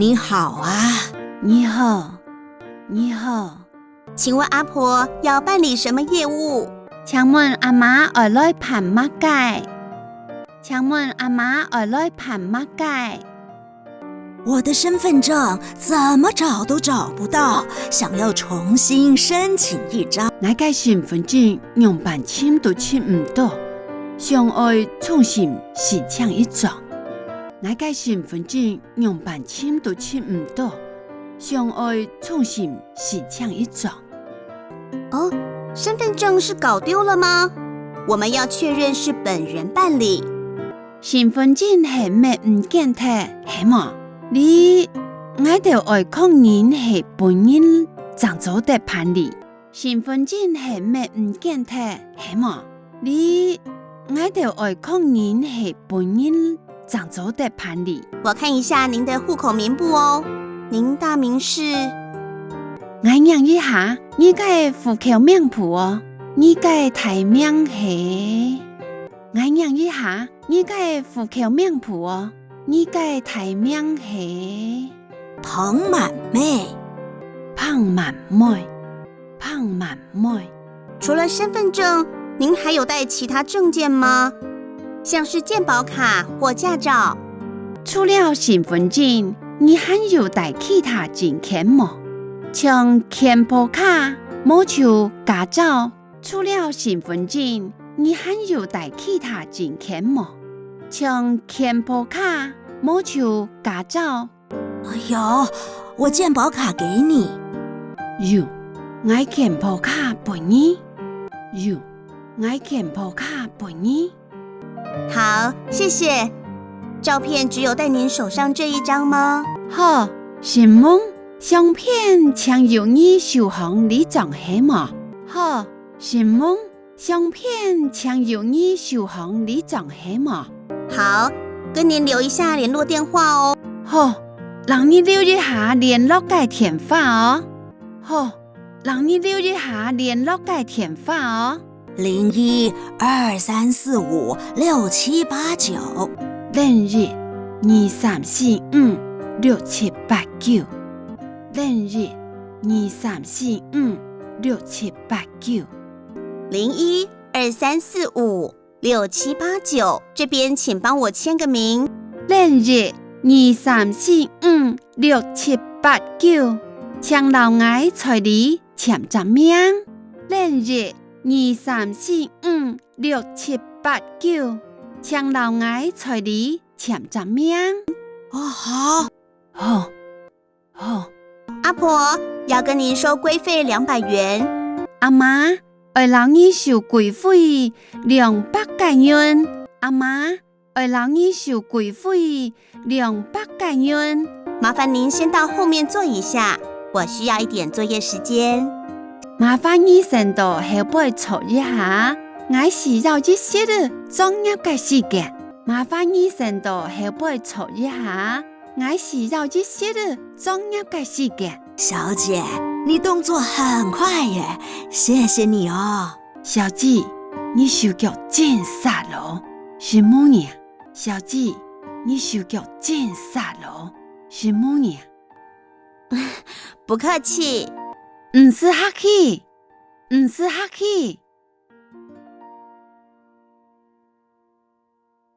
你好啊。你好，你好。请问阿婆要办理什么业务？请问阿媽而來辦乜嘅？請問阿媽而來辦乜嘅？我的身份證怎麼找都找不到，想要重新申請一張。我嘅身份證用辦簽都簽唔到，想要重新申請一張。我嘅身份證用辦簽都簽唔到，想要重新申請一張。哦，身份證是搞丟了嗎？我們要確認是本人辦理。身份證係咩唔見嘅，係嘛？我哋愛確認係本人怎做得辦理。身份證係咩唔見嘅，係嘛？我哋愛確認係本人怎做得辦理。我看一下您的戶口名簿哦。您大名是？我認一下，你嘅戶口名簿哦。你嘅大名係？我認一下，你嘅戶口名簿哦。你嘅大名係？彭滿妹。彭滿妹，彭滿妹。除了身份證，您還有帶其他證件嗎？像是健保卡或駕照？除了身份證，你還有帶其他證件嗎？像健保卡、冇像駕照。除了身份證，你還有帶其他證件嗎？像健保卡、冇像駕照。有，我健保卡給你。有，我健保卡俾你。有，我健保卡俾你。好，謝謝。照片只有帶您手上這一張嗎？好，是嗎？相片請由你手行呢張係嗎？好，是嗎？相片請由你手行呢張係嗎？好，跟您留一下聯絡電話哦。好，讓你留一下聯絡嘅電話哦。好，讓你留一下聯絡嘅電話哦。0123456789。0123456789。0123456789。0123456789，這邊請幫我簽個名。0123456789，請老愛在你簽張名。0123456789，請老愛在你簽張名。好。阿婆要跟您收規費200元。阿媽，我讓你收規費200元。阿媽，我讓你收規費200元。麻煩您先到後面坐一下，我需要一點作業時間。麻煩你先到後背坐一下，我需要一些的專業嘅時間。麻煩你先到後背坐一下，我需要一些的專業嘅時間。小姐，你動作很快耶，謝謝你哦。小姐，你手腳真殺咯，是麼呢？小姐，你手腳真殺咯，是麼呢？不客氣。唔是客氣，唔是客氣。